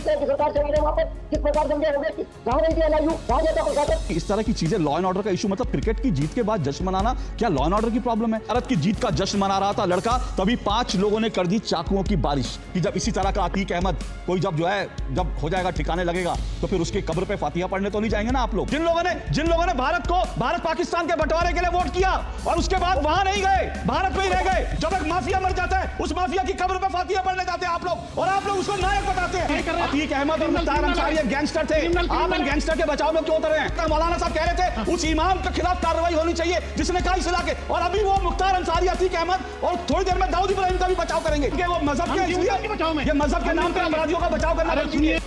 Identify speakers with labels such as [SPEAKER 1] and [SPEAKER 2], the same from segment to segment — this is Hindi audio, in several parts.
[SPEAKER 1] सरकार चला रहे वहाँ पर किस प्रकार दंगे हो गए, कहाँ गई थी एलआईयू, कहाँ गया था प्रशासन।
[SPEAKER 2] इस तरह की चीजें, लॉ एंड ऑर्डर का इशू मतलब क्रिकेट की जीत के बाद जश्न मनाना क्या लॉ एंड ऑर्डर की प्रॉब्लम है? भारत की जीत का जश्न मना रहा था लड़का, तभी 5 लोगों ने कर दी चाकुओं की बारिश। कि जब इसी तरह का अतीक अहमद कोई जब जो है जब हो जाएगा ठिकाने लगेगा तो फिर उसके कब्र पे फातिहा पढ़ने तो नहीं जाएंगे ना आप लोग। जिन लोगों ने भारत पाकिस्तान के बंटवारे के लिए वोट किया और उसके बाद वहां नहीं गए, भारत में ही रह गए। जब एक माफिया मर जाता है उस माफिया की कब्र पे फातिहा पढ़ने जाते हैं आप लोग, और आप लोग उसको नायक बताते हैं। अतीक अहमद और मुख्तार अंसारी एक गैंगस्टर थे, आप इन गैंगस्टर के बचाव में क्यों उतर रहे हैं? मौलाना साहब कह रहे थे उस इमाम के खिलाफ कार्रवाई होनी चाहिए जिसने कहा इस इलाके, और अभी वो मुख्तार अंसारी, अतीक अहमद और थोड़ी देर में दाऊद इब्राहिम का भी बचाव करेंगे क्योंकि वो मजहब के, इसलिए ये मजहब के नाम पे अपराधियों का बचाव करना। सुनिए,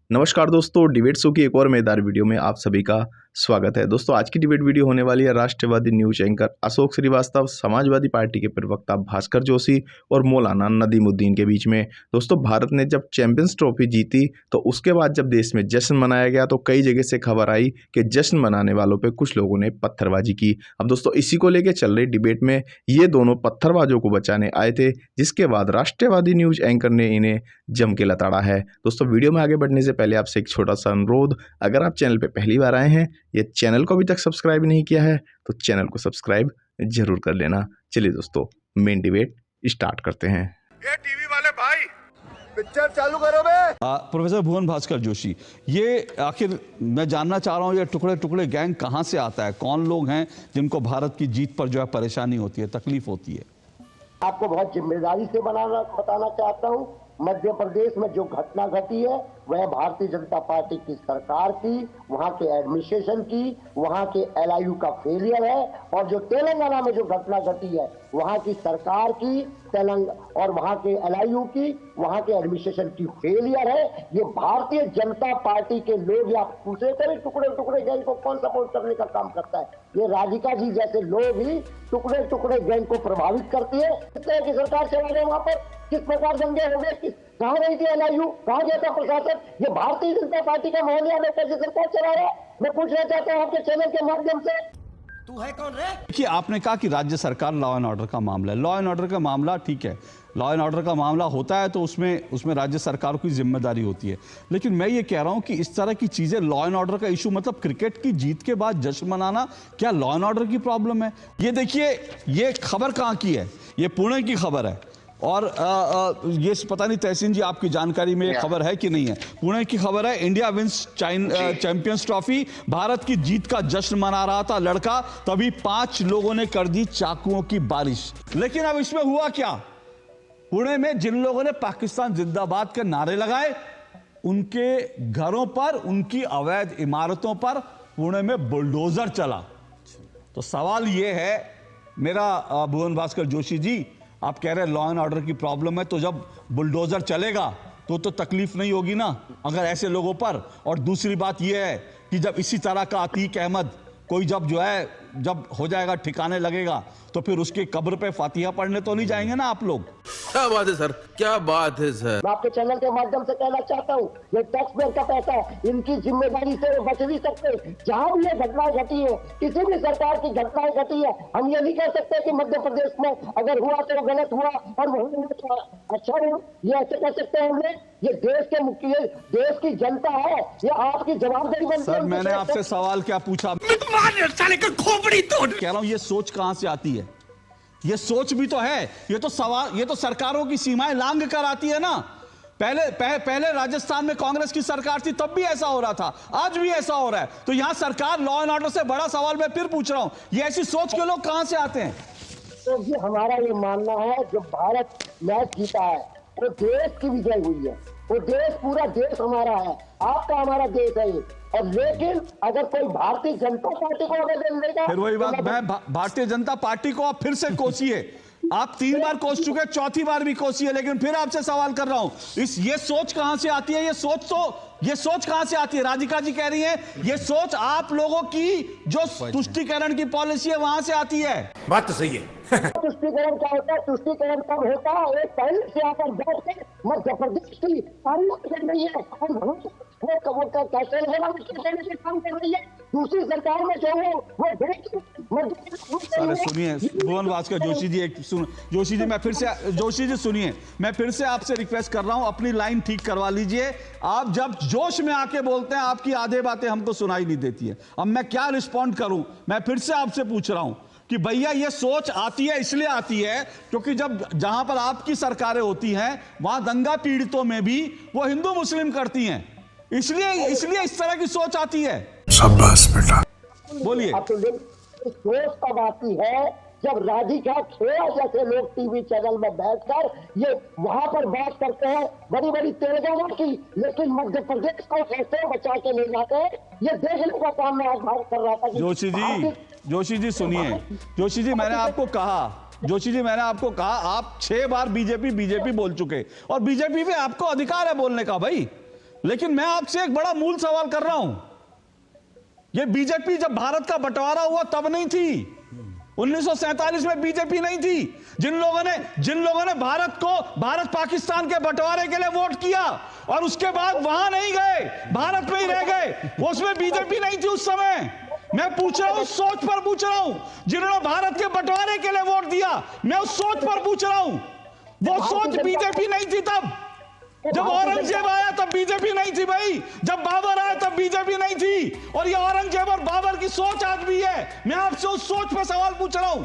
[SPEAKER 3] नमस्कार दोस्तों, डिबेट शो की एक और मजेदार वीडियो में आप सभी का स्वागत है। दोस्तों आज की डिबेट वीडियो होने वाली है राष्ट्रवादी news anchor Ashok Srivastava, Samajwadi party के प्रवक्ता भास्कर जोशी और मौलाना नदीमुद्दीन के बीच में। दोस्तों भारत ने जब चैंपियंस ट्रॉफी जीती तो उसके बाद जब देश में जश्न मनाया गया तो कई जगह से खबर आई कि जश्न मनाने वालों पर कुछ लोगों ने पत्थरबाजी की। अब दोस्तों इसी को लेकर चल रही डिबेट में ये दोनों पत्थरबाजों को बचाने आए थे, जिसके बाद राष्ट्रवादी न्यूज एंकर ने इन्हें जम के लताड़ा है। दोस्तों वीडियो में आगे बढ़ने से पहले आपसे एक छोटा सा अनुरोध, अगर आप चैनल पे पहली बार आए हैं, ये चैनल को अभी तक सब्सक्राइब नहीं किया है तो चैनल को सब्सक्राइब जरूर कर लेना। चलिए दोस्तों मेन डिबेट स्टार्ट करते हैं।
[SPEAKER 4] ये टीवी वाले भाई पिक्चर चालू करो बे।
[SPEAKER 2] प्रोफेसर भुवन भास्कर जोशी, ये आखिर मैं जानना चाह रहा हूँ ये टुकड़े टुकड़े गैंग कहाँ से आता है? कौन लोग हैं जिनको भारत की जीत पर जो है परेशानी होती है, तकलीफ होती है?
[SPEAKER 1] आपको बहुत जिम्मेदारी से बताना चाहता हूँ, मध्य प्रदेश में जो घटना घटी है वह भारतीय जनता पार्टी की सरकार की, वहां के एडमिनिस्ट्रेशन की, वहां के एलआईयू का फेलियर है, और जो तेलंगाना में जो घटना घटी है वहां की सरकार की और वहां के एलआईयू की, वहां के एडमिनिस्ट्रेशन की फेलियर है। ये भारतीय जनता पार्टी के लोग, या पूछे करें टुकड़े टुकड़े गैंग को कौन सपोर्ट करने का काम करता है? ये राधिका जी जैसे लोग ही टुकड़े टुकड़े गैंग को प्रभावित करती है। इस तरह की सरकार चला रहे वहां पर किस प्रकार दंगे हो गए, कहाँ गई थी एलआईयू, कहाँ गया था प्रशासन? ये भारतीय जनता पार्टी का मोहलिया लेकर जो सरकार चला रहा है। मैं पूछना चाहता हूँ आपके चैनल के माध्यम से,
[SPEAKER 4] तू है कौन रे?
[SPEAKER 2] देखिए, आपने कहा कि राज्य सरकार लॉ एंड ऑर्डर का मामला है। लॉ एंड ऑर्डर का मामला ठीक है, लॉ एंड ऑर्डर का मामला होता है तो उसमें राज्य सरकार की जिम्मेदारी होती है। लेकिन मैं ये कह रहा हूं कि इस तरह की चीजें, लॉ एंड ऑर्डर का इशू मतलब क्रिकेट की जीत के बाद जश्न मनाना क्या लॉ एंड ऑर्डर की प्रॉब्लम है? ये देखिए, ये खबर कहाँ की है? ये पुणे की खबर है, और ये पता नहीं तहसीन जी आपकी जानकारी में ये खबर है कि नहीं है। पुणे की खबर है, India wins Champions Trophy, Bharat की जीत का जश्न मना रहा था लड़का, तभी 5 लोगों ने कर दी चाकुओं की बारिश। लेकिन अब इसमें हुआ क्या? पुणे में जिन लोगों ने पाकिस्तान जिंदाबाद के नारे लगाए, उनके घरों पर, उनकी अवैध इमारतों पर पुणे में बुलडोजर चला। तो सवाल यह है मेरा, भुवन भास्कर जोशी जी, आप कह रहे हैं लॉ एंड ऑर्डर की प्रॉब्लम है, तो जब बुलडोजर चलेगा तो तकलीफ नहीं होगी ना अगर ऐसे लोगों पर? और दूसरी बात यह है कि जब इसी तरह का अतीक अहमद कोई जब हो जाएगा ठिकाने लगेगा तो फिर उसके कब्र पे फातिहा पढ़ने तो नहीं जाएंगे ना आप लोग?
[SPEAKER 4] क्या बात है सर, क्या बात है सर।
[SPEAKER 1] मैं आपके चैनल के माध्यम से कहना चाहता हूँ, ये टैक्स पेयर का पैसा है, इनकी जिम्मेदारी से बच नहीं सकते। जहाँ भी ये घटनाएं घटी है, किसी भी सरकार की घटनाएं घटी है, हम ये नहीं कह सकते कि मध्य प्रदेश में अगर हुआ तो गलत हुआ और वहाँ अच्छा हुआ, ये ऐसे कह सकते हैं हमने? ये देश के मुख्य, देश की जनता है, ये आपकी जवाबदारी बनती है।
[SPEAKER 2] सर मैंने आपसे सवाल क्या पूछा?
[SPEAKER 4] खोपड़ी तोड़।
[SPEAKER 2] कह रहा हूं ये सोच कहां से आती है? ये सोच भी तो है, ये तो सरकारों की सीमाएं लांघ कर आती है ना। पहले राजस्थान में कांग्रेस की सरकार थी तब भी ऐसा हो रहा था, आज भी ऐसा हो रहा है। तो यहां सरकार लॉ एंड ऑर्डर से बड़ा सवाल मैं फिर पूछ रहा हूं, ये ऐसी सोच के लोग कहां से आते हैं?
[SPEAKER 1] तो जी हमारा ये मानना है, जो भारत मैच जीता है वो देश की विजय हुई है, वो देश, पूरा देश हमारा है, आपका हमारा देश है ये। और लेकिन अगर कोई भारतीय जनता पार्टी को अगर देगा,
[SPEAKER 2] फिर वही बात, मैं भारतीय जनता पार्टी को आप फिर से कोसिए, आप 3 बार कोस चुके, चौथी बार भी कोसिए, लेकिन फिर आपसे सवाल कर रहा हूं, ये सोच कहां से आती है? ये सोच कहां से आती है? राधिका जी कह रही है ये सोच आप लोगों की जो तुष्टीकरण की पॉलिसी है वहां से आती है।
[SPEAKER 4] बात तो सही है।
[SPEAKER 1] तुष्टीकरण क्या होता है? तुष्टीकरण कब होता है? एक पहले से आकर बैठ के मध्य प्रदेश की कर रही है, कैसे काम कर रही है। दूसरी सरकार में जो है वो
[SPEAKER 2] अरे सुनिए भुवन भास्कर जोशी जी, जोशी जी सुनिए, मैं फिर से आपसे रिक्वेस्ट कर रहा हूं, अपनी लाइन ठीक करवा लीजिए। आप जब जोश में आके बोलते हैं, आपकी आधे बातें हमको सुनाई नहीं देती है। अब मैं क्या रिस्पॉन्ड करूं? मैं फिर से आपसे पूछ रहा हूं कि भैया ये सोच आती है, इसलिए आती है क्योंकि जहां पर आपकी सरकारें होती हैं वहां दंगा पीड़ितों में भी वो हिंदू मुस्लिम करती हैं, इसलिए इस तरह की सोच आती है।
[SPEAKER 5] शाबाश बेटा।
[SPEAKER 2] बोलिए।
[SPEAKER 1] सोच तब आती है जब राधिका खेड़ा जैसे लोग टीवी चैनल में बैठकर ये वहां पर बात करते हैं बड़ी बड़ी तेलंगाना की, लेकिन मध्य प्रदेश को कैसे बचा के ले जाते हैं ये देखने का काम मैं आज बात कर रहा था।
[SPEAKER 2] जोशी जी सुनिए, जोशी जी मैंने आपको कहा आप 6 बार बीजेपी बोल चुके, और बीजेपी पे आपको अधिकार है बोलने का भाई, लेकिन मैं आपसे एक बड़ा मूल सवाल कर रहा हूं। ये बीजेपी जब भारत का बंटवारा हुआ तब नहीं थी, 1947 में बीजेपी नहीं थी। जिन लोगों ने भारत पाकिस्तान के बंटवारे के लिए वोट किया और उसके बाद वहां नहीं गए, भारत में ही रह गए, उसमें बीजेपी नहीं थी उस समय। मैं पूछ रहा हूं, सोच पर पूछ रहा हूं। जिन्होंने भारत के बंटवारे के लिए वोट दिया, मैं उस सोच पर पूछ रहा हूं। वो सोच बीजेपी नहीं थी तब। जब औरंगजेब आया तब बीजेपी नहीं थी भाई, जब बाबर आया तब बीजेपी नहीं थी, और ये औरंगजेब और बाबर की सोच आज भी है। मैं आपसे उस सोच पर सवाल पूछ रहा हूं।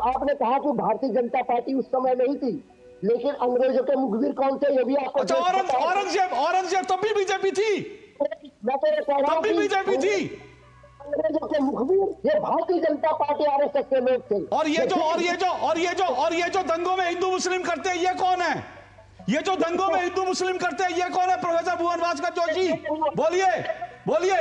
[SPEAKER 1] आपने कहा कि भारतीय जनता पार्टी उस समय नहीं थी, लेकिन अंग्रेजों के मुखबिर कौन थे ये भी आपको।
[SPEAKER 2] अच्छा, औरंगजेब तब भी बीजेपी थी,
[SPEAKER 1] मैं तो कह रहा हूं
[SPEAKER 2] तब भी बीजेपी थी।
[SPEAKER 1] अंग्रेजों के मुखबिर ये भारतीय जनता पार्टी आरएसएस के लोग थे।
[SPEAKER 2] और ये जो दंगों में हिंदू मुस्लिम करते हैं ये कौन है? ये जो दंगों में हिंदू मुस्लिम करते हैं ये कौन है? प्रोफेसर भुवन भास्कर जोशी, बोलिए।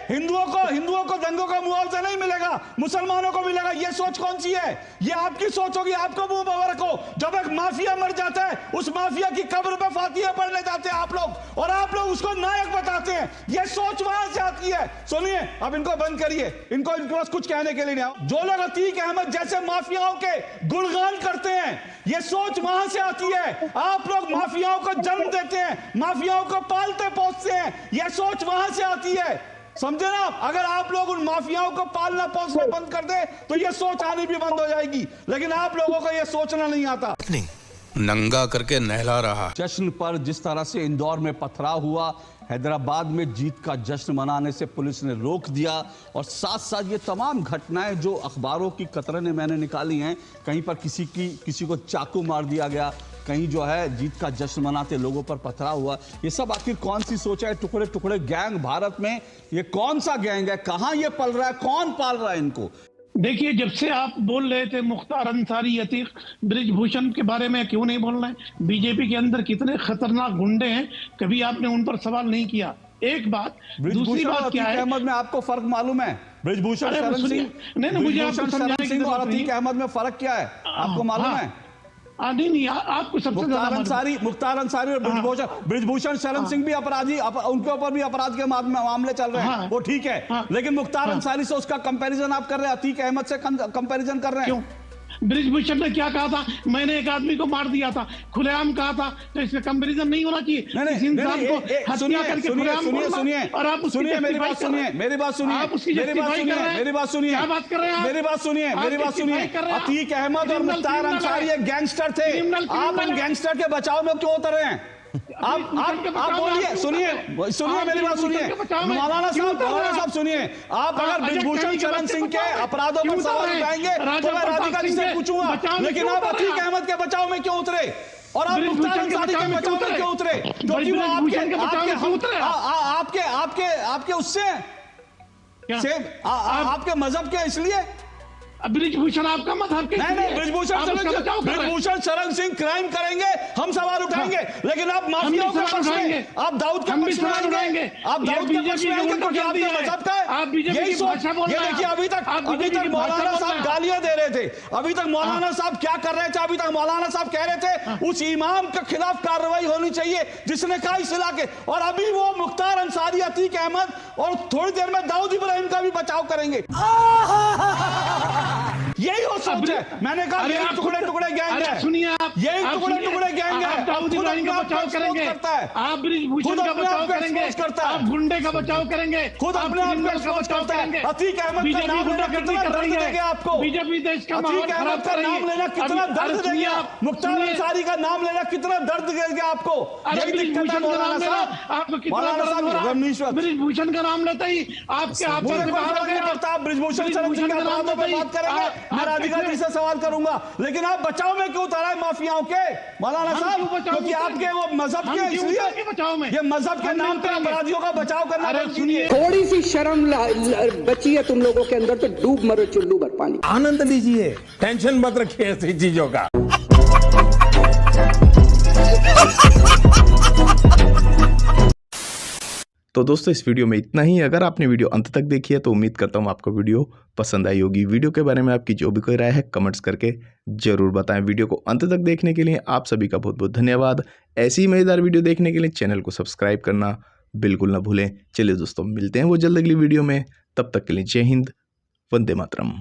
[SPEAKER 2] हिंदुओं को दंगों का मुआवजा नहीं मिलेगा, मुसलमानों को मिलेगा। ये सोच कौन सी है? ये आपकी सोच होगी, आपको मुंह मुबारक हो। जब एक माफिया मर जाता है, उस माफिया की कब्र पे फातिहा पढ़ने जाते हैं आप लोग, और आप लोग उसको नायक बताते हैं। ये सोच वहां से आती है। सुनिए, अब इनको बंद करिए, इनके पास कुछ कहने के लिए नहीं। जो लोग अतीक अहमद जैसे माफियाओं के गुणगान करते हैं, ये सोच वहां से आती है। आप लोग माफियाओं को जन्म देते हैं, माफियाओं को पालते पोसते हैं, यह सोच वहां से आती है। समझे ना? अगर आप लोग उन माफियाओं को पालना पोसना बंद कर दे तो यह सोच आनी भी बंद हो जाएगी, लेकिन आप लोगों को यह सोचना नहीं आता।
[SPEAKER 5] नंगा करके नहला रहा।
[SPEAKER 2] जश्न पर जिस तरह से इंदौर में पथराव हुआ, हैदराबाद में जीत का जश्न मनाने से पुलिस ने रोक दिया, और साथ साथ ये तमाम घटनाएं जो अखबारों की कतरन ने मैंने निकाली हैं, कहीं पर किसी को चाकू मार दिया गया, कहीं जो है जीत का जश्न मनाते लोगों पर पथराव हुआ, ये सब आखिर कौन सी सोच है? टुकड़े टुकड़े गैंग भारत में, ये कौन सा गैंग है? कहां ये पल रहा है? कौन पाल रहा है इनको?
[SPEAKER 6] देखिए, जब से आप बोल रहे थे मुख्तार अंसारी, अतीक, ब्रिजभूषण के बारे में क्यों नहीं बोल रहे हैं? बीजेपी के अंदर कितने खतरनाक गुंडे हैं, कभी आपने उन पर सवाल नहीं किया। एक बात, दूसरी बात क्या है,
[SPEAKER 2] अहमद में आपको फर्क मालूम है? ब्रिजभूषण शरण सिंह,
[SPEAKER 6] नहीं, मुझे आपको समझाने की
[SPEAKER 2] और अतीक अहमद में फर्क क्या है आपको मालूम है?
[SPEAKER 6] नहीं, आपको सबसे ज्यादा
[SPEAKER 2] मुख्तार अंसारी और ब्रिजभूषण शरण सिंह भी अपराधी, उनके ऊपर भी अपराध के मामले चल रहे हैं, वो ठीक है, लेकिन मुख्तार अंसारी से उसका कंपैरिजन आप कर रहे हैं, अतीक अहमद से कंपैरिजन कर रहे हैं।
[SPEAKER 6] ब्रिजभूषण ने क्या कहा था? मैंने एक आदमी को मार दिया था, खुलेआम कहा था, तो इसका कंपैरिजन नहीं होना चाहिए। इंसान को हत्या करके खुलेआम बोलना, और आप
[SPEAKER 2] सुनिए, मेरी बात सुनिए, अतीक अहमद और मुख्तार अंसारी एक गैंगस्टर थे, आप इन गैंगस्टर के बचाव में क्यों उतर रहे हैं? आप बोलिए, सुनिए मेरी बात सुनिए, मौलाना साहब सुनिए। आप अगर ब्रिजभूषण शरण सिंह के अपराधों पर सवाल उठाएंगे तो मैं राधिका जी से पूछूंगा, लेकिन आप अतीक अहमद के बचाव में क्यों उतरे और आप मुख्तार अंसारी के बचाव में क्यों उतरे? क्योंकि वो आपके उससे आपके मजहब के, इसलिए
[SPEAKER 6] ब्रिजभूषण आपका मजहब के
[SPEAKER 2] नहीं, ब्रिजभूषण शरण सिंह क्राइम करेंगे, हम सवाल उठाएंगे, लेकिन आप माफियाओं के पक्ष में, आप दाऊद के पक्ष में आएंगे, आप दाऊद के पक्ष में आएंगे क्योंकि आपके मजहब का है। यही सोच, ये देखिए, अभी तक मौलाना साहब गालियां दे रहे थे, अभी तक मौलाना साहब क्या कर रहे थे? अभी तक मौलाना साहब कह रहे थे उस इमाम के खिलाफ कार्रवाई होनी चाहिए जिसने कहा इस इलाके, और अभी वो मुख्तार अंसारी, अतीक अहमद और थोड़ी देर में दाऊद इब्राहिम का भी बचाव करेंगे। यही हो सोच है। मैंने कहा ये टुकड़े टुकड़े गैंग है।
[SPEAKER 6] सुनिए आप,
[SPEAKER 2] यही टुकड़े टुकड़े गैंग है।
[SPEAKER 6] आप दाऊद इब्राहिम का बचाव करेंगे, आप ब्रिजभूषण का बचाव करेंगे, आप गुंडे का बचाव करेंगे,
[SPEAKER 2] खुद अपने आप को एक्सपोज करता है। अतीक अहमद का नाम लेना कितना दर्द देगा आपको?
[SPEAKER 6] बीजेपी देश का
[SPEAKER 2] अतीक अहमद का नाम लेना कितना दर्द देगा? मुख्तार अंसारी का नाम लेना कितना दर्द देगा आपको? यही दिक्कत है मौलाना साहब।
[SPEAKER 6] आपको कितना दर्द हो रहा है? ब्रिजभूषण का नाम लेते ही आपके आप से बाहर हो गया।
[SPEAKER 2] आप ब्रिजभूषण शरण सिंह के अपराधों पे बात करेंगे, मैं राधिका जी से सवाल करूंगा, लेकिन आप बचाव में क्यों उतारा है माफियाओं के मौलाना साहब? क्योंकि आपके वो मजहब के, इसलिए
[SPEAKER 6] बचाव में
[SPEAKER 2] ये मजहब के नाम पे अपराधियों का बचाव करना।
[SPEAKER 6] सुनिए,
[SPEAKER 7] थोड़ी सी शर्म बची है तुम लोगों के अंदर तो डूब मरो चुल्लू भर पानी।
[SPEAKER 8] आनंद लीजिए, टेंशन मत रखिए ऐसी चीजों का।
[SPEAKER 3] तो दोस्तों इस वीडियो में इतना ही। अगर आपने वीडियो अंत तक देखी है तो उम्मीद करता हूँ आपको वीडियो पसंद आई होगी। वीडियो के बारे में आपकी जो भी कोई राय है कमेंट्स करके जरूर बताएं। वीडियो को अंत तक देखने के लिए आप सभी का बहुत बहुत धन्यवाद। ऐसी ही मज़ेदार वीडियो देखने के लिए चैनल को सब्सक्राइब करना बिल्कुल ना भूलें। चलिए दोस्तों मिलते हैं वो जल्द अगली वीडियो में, तब तक के लिए जय हिंद, वंदे मातरम।